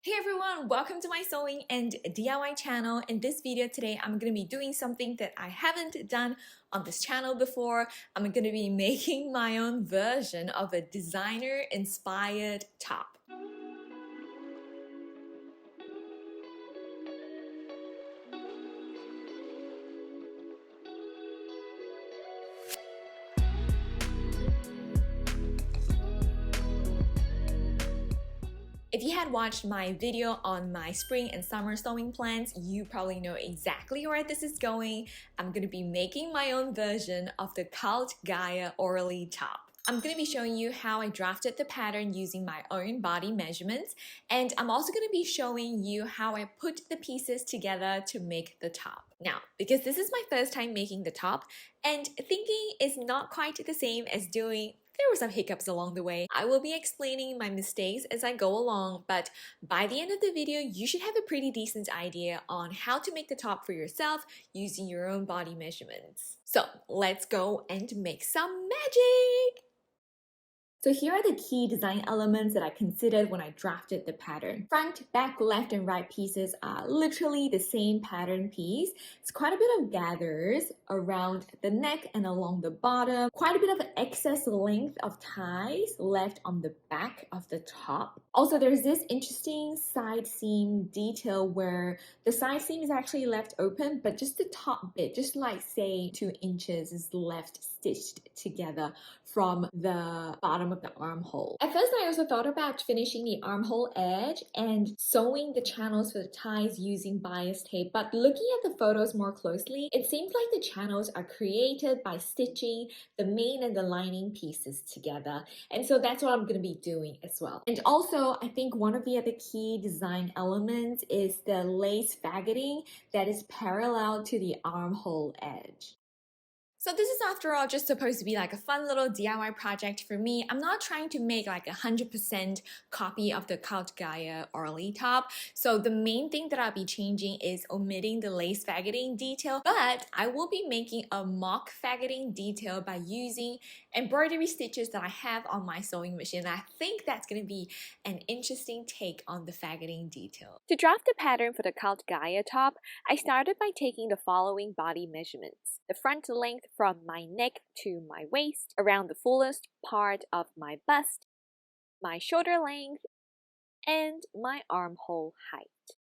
Hey everyone, welcome to my sewing and DIY channel. In this video today, I'm going to be doing something that I haven't done on this channel before. I'm going to be making my own version of a designer inspired top. If you had watched my video on my spring and summer sewing plans, you probably know exactly where this is going. I'm going to be making my own version of the Cult Gaia Orli top. I'm going to be showing you how I drafted the pattern using my own body measurements, and I'm also going to be showing you how I put the pieces together to make the top. Now, because this is my first time making the top, and thinking is not quite the same as doing, there were some hiccups along the way. I will be explaining my mistakes as I go along, but by the end of the video, you should have a pretty decent idea on how to make the top for yourself using your own body measurements. So let's go and make some magic! So here are the key design elements that I considered when I drafted the pattern. Front, back, left, and right pieces are literally the same pattern piece. It's quite a bit of gathers around the neck and along the bottom. Quite a bit of excess length of ties left on the back of the top. Also, there's this interesting side seam detail where the side seam is actually left open, but just the top bit, just like say 2 inches, is left stitched together from the bottom of the armhole. At first, I also thought about finishing the armhole edge and sewing the channels for the ties using bias tape, but looking at the photos more closely, it seems like the channels are created by stitching the main and the lining pieces together, and so that's what I'm going to be doing as well. And also, I think one of the other key design elements is the lace faggoting that is parallel to the armhole edge. So this is after all just supposed to be like a fun little DIY project for me. I'm not trying to make like 100% copy of the Cult Gaia Orli top. So the main thing that I'll be changing is omitting the lace faggoting detail, but I will be making a mock faggoting detail by using embroidery stitches that I have on my sewing machine. I think that's going to be an interesting take on the faggoting detail. To draft the pattern for the Cult Gaia top, I started by taking the following body measurements. The front length from my neck to my waist, around the fullest part of my bust, my shoulder length, and my armhole height.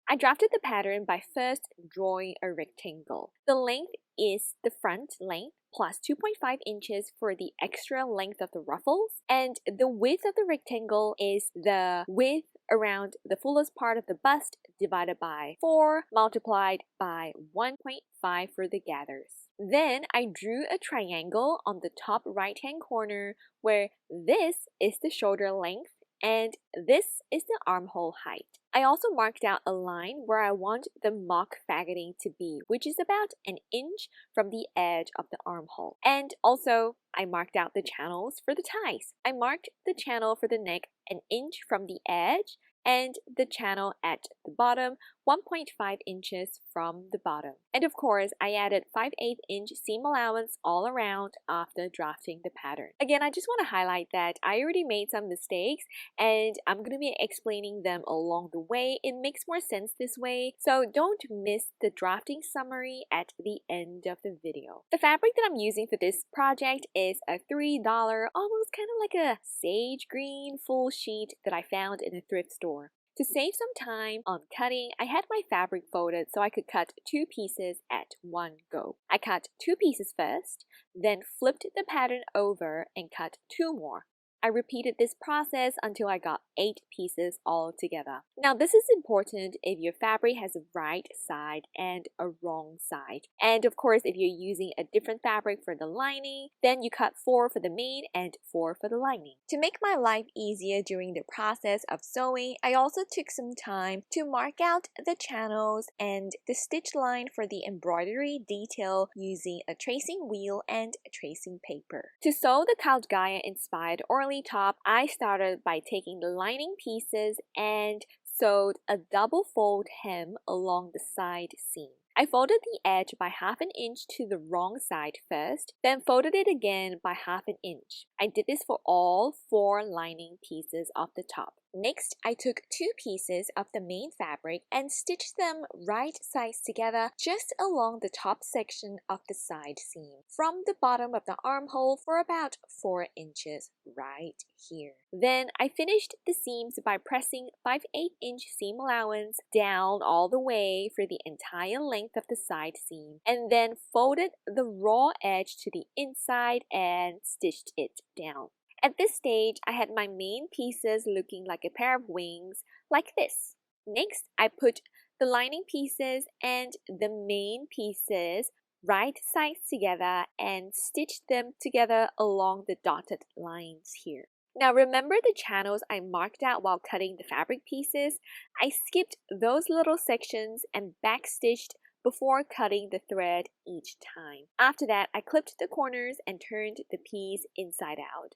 I drafted the pattern by first drawing a rectangle. The length is the front length plus 2.5 inches for the extra length of the ruffles, and the width of the rectangle is the width around the fullest part of the bust divided by 4 multiplied by 1.5 for the gathers. Then I drew a triangle on the top right hand corner where this is the shoulder length and this is the armhole height. I also marked out a line where I want the mock faggoting to be, which is about an inch from the edge of the armhole. And also, I marked out the channels for the ties. I marked the channel for the neck an inch from the edge and the channel at the bottom 1.5 inches from the bottom. And of course, I added 5/8 inch seam allowance all around after drafting the pattern. Again, I just want to highlight that I already made some mistakes and I'm going to be explaining them along the way. It makes more sense this way, so don't miss the drafting summary at the end of the video. The fabric that I'm using for this project is a $3, almost kind of like a sage green full sheet that I found in a thrift store. To save some time on cutting, I had my fabric folded so I could cut 2 pieces at one go. I cut 2 pieces first, then flipped the pattern over and cut 2 more. I repeated this process until I got 8 pieces all together. Now this is important if your fabric has a right side and a wrong side. And of course, if you're using a different fabric for the lining, then you cut 4 for the main and 4 for the lining. To make my life easier during the process of sewing, I also took some time to mark out the channels and the stitch line for the embroidery detail using a tracing wheel and tracing paper. To sew the Cult Gaia inspired Orli top, I started by taking the lining pieces and sewed a double fold hem along the side seam. I folded the edge by 1/2 inch to the wrong side first, then folded it again by 1/2 inch. I did this for all 4 lining pieces of the top. Next, I took 2 pieces of the main fabric and stitched them right sides together just along the top section of the side seam, from the bottom of the armhole for about 4 inches right here. Then I finished the seams by pressing 5/8" seam allowance down all the way for the entire length of the side seam, and then folded the raw edge to the inside and stitched it down. At this stage, I had my main pieces looking like a pair of wings, like this. Next, I put the lining pieces and the main pieces right sides together and stitched them together along the dotted lines here. Now remember the channels I marked out while cutting the fabric pieces? I skipped those little sections and backstitched before cutting the thread each time. After that, I clipped the corners and turned the piece inside out.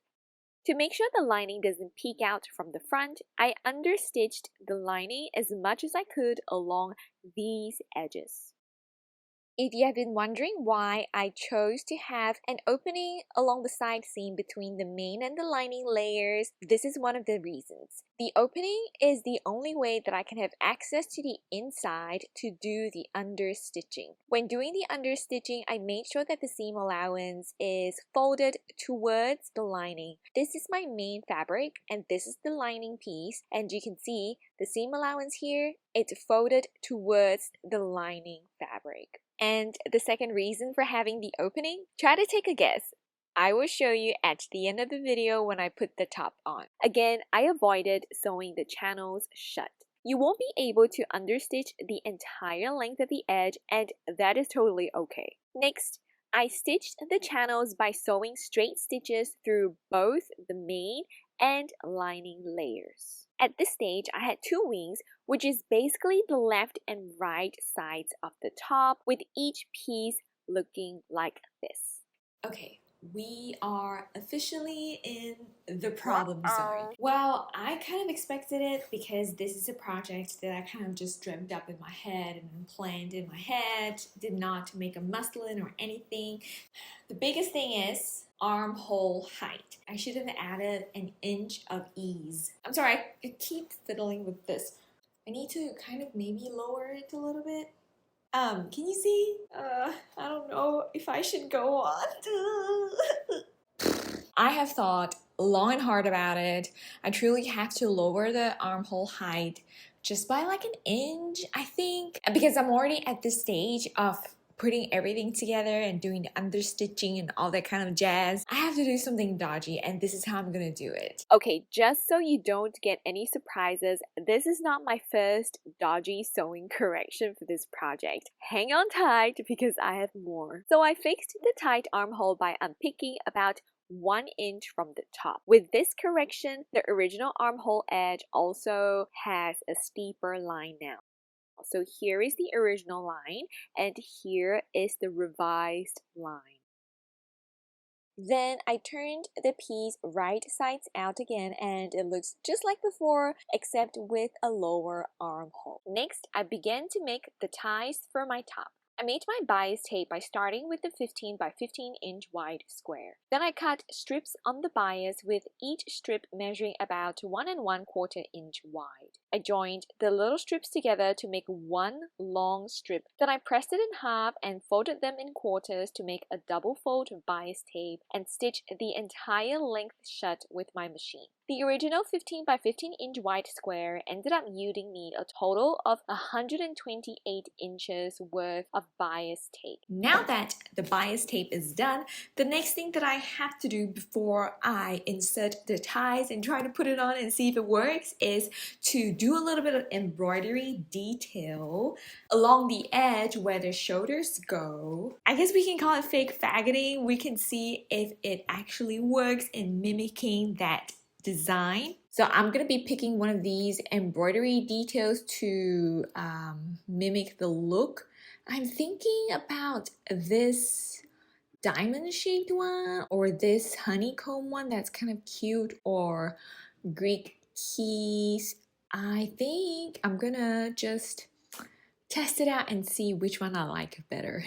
To make sure the lining doesn't peek out from the front, I understitched the lining as much as I could along these edges. If you have been wondering why I chose to have an opening along the side seam between the main and the lining layers, this is one of the reasons. The opening is the only way that I can have access to the inside to do the understitching. When doing the understitching, I made sure that the seam allowance is folded towards the lining. This is my main fabric and this is the lining piece, and you can see the seam allowance here, it's folded towards the lining fabric. And the second reason for having the opening? Try to take a guess. I will show you at the end of the video when I put the top on. Again, I avoided sewing the channels shut. You won't be able to understitch the entire length of the edge, and that is totally okay. Next, I stitched the channels by sewing straight stitches through both the main and lining layers. At this stage, I had 2 wings, which is basically the left and right sides of the top, with each piece looking like this. Okay, we are officially in the problem zone. Well, I kind of expected it because this is a project that I kind of just dreamt up in my head and planned in my head, did not make a muslin or anything. The biggest thing is armhole height. I should have added an inch of ease. I'm sorry, I keep fiddling with this. I need to kind of maybe lower it a little bit. Can you see? I don't know if I should go on. I have thought long and hard about it. I truly have to lower the armhole height just by like an inch, I think. Because I'm already at this stage of putting everything together and doing the understitching and all that kind of jazz. I have to do something dodgy, and this is how I'm gonna do it. Okay, just so you don't get any surprises, this is not my first dodgy sewing correction for this project. Hang on tight because I have more. So I fixed the tight armhole by unpicking about 1 inch from the top. With this correction, the original armhole edge also has a steeper line now. So here is the original line and here is the revised line. Then I turned the piece right sides out again and it looks just like before except with a lower armhole. Next, I began to make the ties for my top. I made my bias tape by starting with the 15 by 15 inch wide square. Then I cut strips on the bias with each strip measuring about 1 1/4 inch wide. I joined the little strips together to make one long strip. Then I pressed it in half and folded them in quarters to make a double fold bias tape and stitch the entire length shut with my machine. The original 15 by 15 inch wide square ended up yielding me a total of 128 inches worth of bias tape. Now that the bias tape is done, the next thing that I have to do before I insert the ties and try to put it on and see if it works is to do a little bit of embroidery detail along the edge where the shoulders go. I guess we can call it fake faggoting. We can see if it actually works in mimicking that design. So I'm gonna be picking one of these embroidery details to mimic the look. I'm thinking about this diamond shaped one or this honeycomb one that's kind of cute, or Greek keys. I think I'm gonna just test it out and see which one I like better.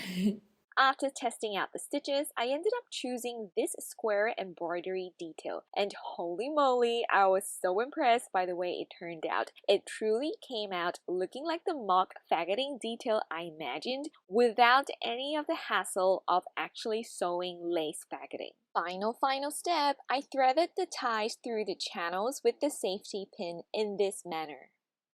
after testing out the stitches, I ended up choosing this square embroidery detail. And holy moly, I was so impressed by the way it turned out. It truly came out looking like the mock faggoting detail I imagined without any of the hassle of actually sewing lace faggoting. Final step, I threaded the ties through the channels with the safety pin in this manner.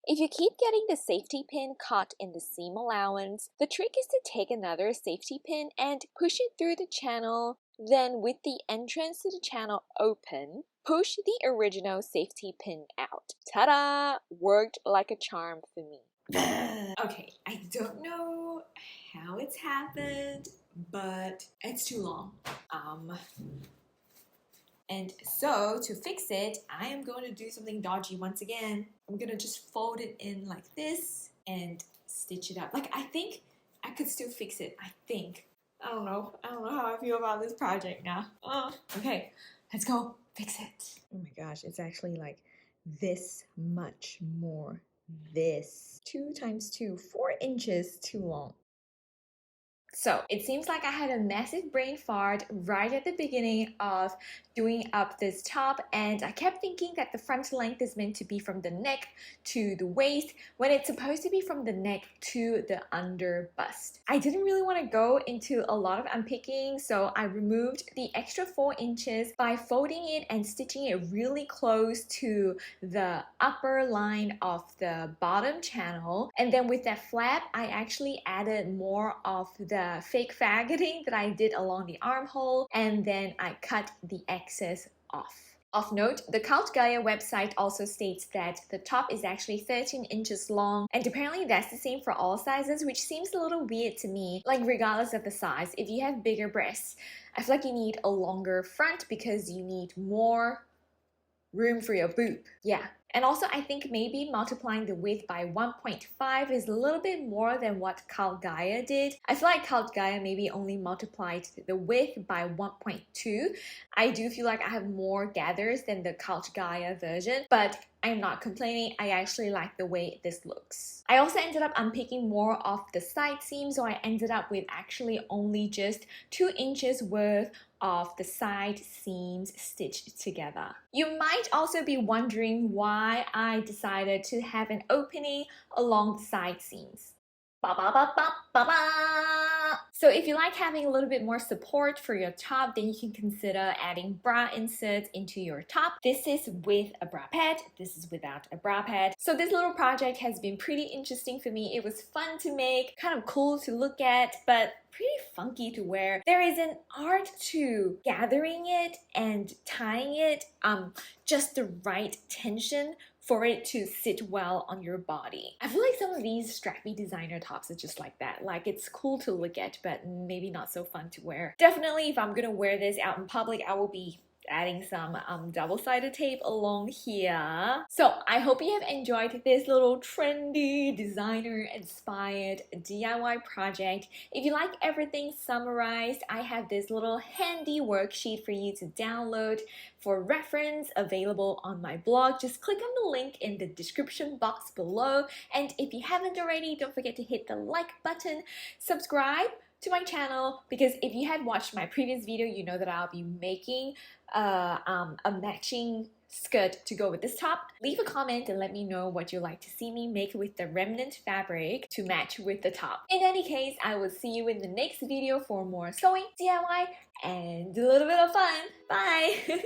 If you keep getting the safety pin caught in the seam allowance, the trick is to take another safety pin and push it through the channel, then with the entrance to the channel open, push the original safety pin out. Ta-da! Worked like a charm for me. Okay, I don't know how it's happened, but it's too long. And so to fix it, I am going to do something dodgy once again. I'm gonna just fold it in like this and stitch it up. Like, I think I could still fix it. I think. I don't know how I feel about this project now. Okay, let's go fix it. Oh my gosh, it's actually like this much more. This 2 times 2, 4 inches too long. So it seems like I had a massive brain fart right at the beginning of doing up this top, and I kept thinking that the front length is meant to be from the neck to the waist when it's supposed to be from the neck to the under bust. I didn't really want to go into a lot of unpicking, so I removed the extra 4 inches by folding it and stitching it really close to the upper line of the bottom channel. And then with that flap, I actually added more of the fake faggoting that I did along the armhole, and then I cut the excess off. Of note, the Cult Gaia website also states that the top is actually 13 inches long, and apparently that's the same for all sizes, which seems a little weird to me. Like, regardless of the size, if you have bigger breasts, I feel like you need a longer front because you need more room for your boob. Yeah. And also, I think maybe multiplying the width by 1.5 is a little bit more than what Cult Gaia did. I feel like Cult Gaia maybe only multiplied the width by 1.2. I do feel like I have more gathers than the Cult Gaia version, but I'm not complaining. I actually like the way this looks. I also ended up unpicking more of the side seams, so I ended up with actually only just 2 inches worth of the side seams stitched together. You might also be wondering why I decided to have an opening along the side seams. Ba ba ba ba ba ba. So if you like having a little bit more support for your top, then you can consider adding bra inserts into your top. This is with a bra pad, this is without a bra pad. So this little project has been pretty interesting for me. It was fun to make, kind of cool to look at, but pretty funky to wear. There is an art to gathering it and tying it, just the right tension for it to sit well on your body. I feel like some of these strappy designer tops are just like that. Like, it's cool to look at, but maybe not so fun to wear. Definitely, if I'm gonna wear this out in public, I will be adding some double-sided tape along here. So I hope you have enjoyed this little trendy designer inspired DIY project. If you like everything summarized, I have this little handy worksheet for you to download for reference, available on my blog. Just click on the link in the description box below, and if you haven't already, don't forget to hit the like button, subscribe to my channel, because if you had watched my previous video, you know that I'll be making a matching skirt to go with this top. Leave a comment and let me know what you'd like to see me make with the remnant fabric to match with the top. In any case, I will see you in the next video for more sewing, DIY, and a little bit of fun. Bye!